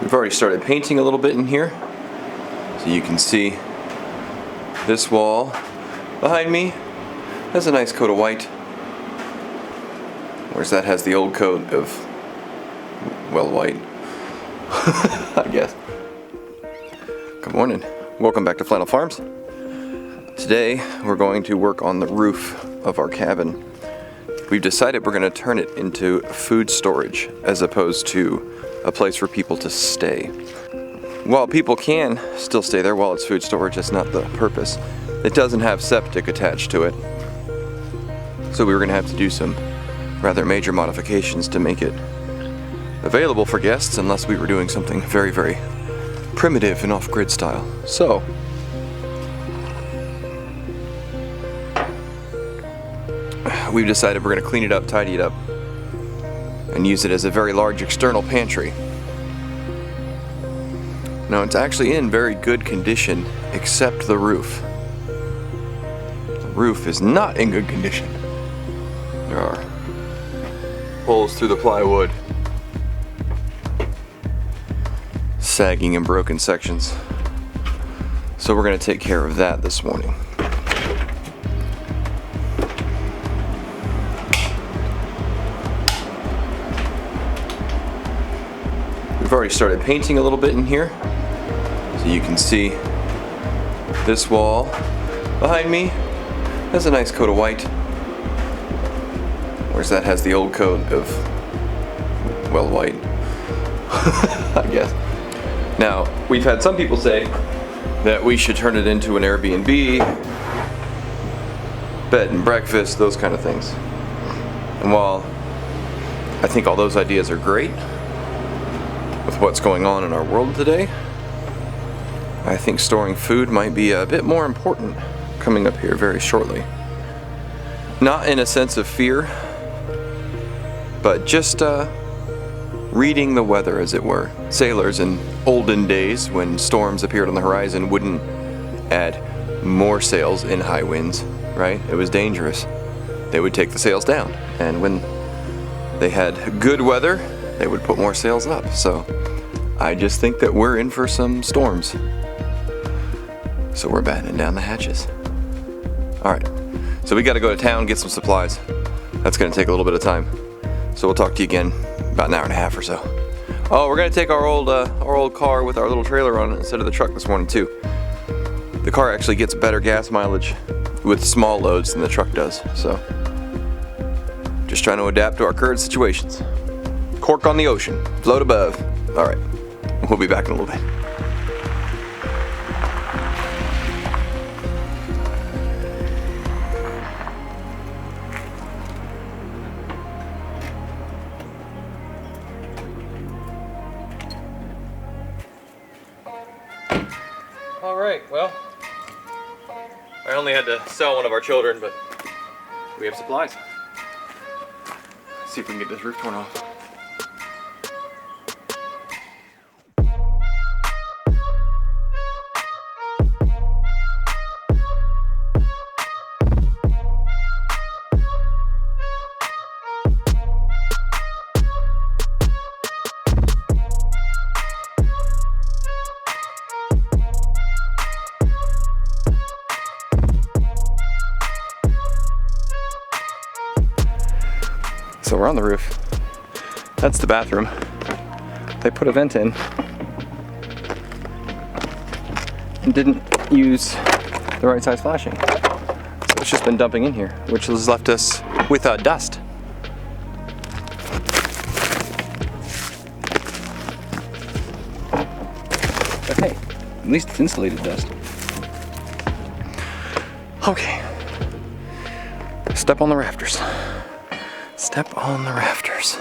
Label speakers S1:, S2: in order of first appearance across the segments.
S1: We've already started painting a little bit in here. So you can see this wall behind me has a nice coat of white. Whereas that has the old coat of, well, white, I guess. Good morning. Welcome back to Flannel Farms. Today we're going to work on the roof of our cabin. We've decided we're going to turn it into food storage as opposed to a place for people to stay. While people can still stay there while it's food storage, that's not the purpose. It doesn't have septic attached to it. So we were going to have to do some rather major modifications to make it available for guests unless we were doing something very, very primitive and off-grid style. So we've decided we're going to clean it up, tidy it up, and use it as a very large external pantry. Now it's actually in very good condition except the roof. The roof is not in good condition. There are holes through the plywood, sagging and broken sections. So we're going to take care of that this morning. We've already started painting a little bit in here. So you can see this wall behind me has a nice coat of white. Whereas that has the old coat of, well, white, I guess. Now, we've had some people say that we should turn it into an Airbnb, bed and breakfast, those kind of things. And while I think all those ideas are great with what's going on in our world today, I think storing food might be a bit more important coming up here very shortly. Not in a sense of fear, but just reading the weather, as it were. Sailors in olden days, when storms appeared on the horizon, wouldn't add more sails in high winds, right? It was dangerous. They would take the sails down, and when they had good weather, they would put more sails up. So I just think that we're in for some storms. So we're battening down the hatches. All right, so we got to go to town, get some supplies. That's going to take a little bit of time. So we'll talk to you again about an hour and a half or so. Oh, we're going to take our old car with our little trailer on it instead of the truck this morning too. The car actually gets better gas mileage with small loads than the truck does. So just trying to adapt to our current situations. Cork on the ocean, float above. All right, we'll be back in a little bit. All right, well, I only had to sell one of our children, but we have supplies. Let's see if we can get this roof torn off. So we're on the roof. That's the bathroom. They put a vent in and didn't use the right size flashing. So it's just been dumping in here, which has left us with dust. But hey, at least it's insulated dust. Okay. Step on the rafters. Step on the rafters.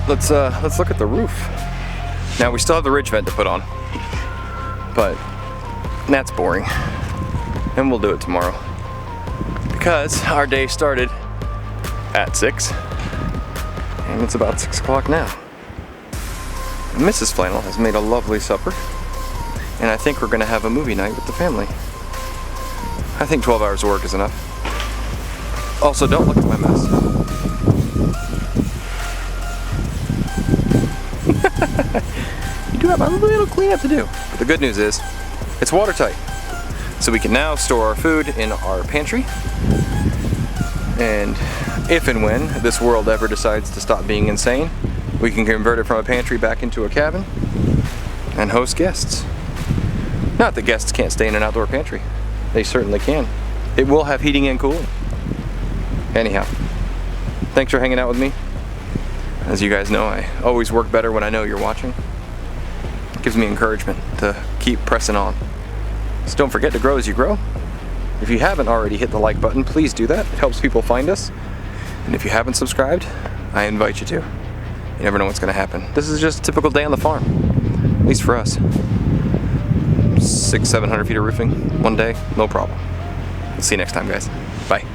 S1: let's look at the roof. Now we still have the ridge vent to put on, but that's boring, and we'll do it tomorrow because our day started at 6 and it's about 6 o'clock now. Mrs. Flannel has made a lovely supper, and I think we're gonna have a movie night with the family. I think 12 hours of work is enough. Also, don't look at my mess. You do have a little cleanup to do. But the good news is, it's watertight. So we can now store our food in our pantry. And if and when this world ever decides to stop being insane, we can convert it from a pantry back into a cabin and host guests. Not that guests can't stay in an outdoor pantry. They certainly can. It will have heating and cooling. Anyhow, thanks for hanging out with me. As you guys know, I always work better when I know you're watching. It gives me encouragement to keep pressing on. So don't forget to grow as you grow. If you haven't already hit the like button, please do that. It helps people find us. And if you haven't subscribed, I invite you to. You never know what's gonna happen. This is just a typical day on the farm, at least for us. 600-700 feet of roofing, one day, no problem. See you next time, guys. Bye.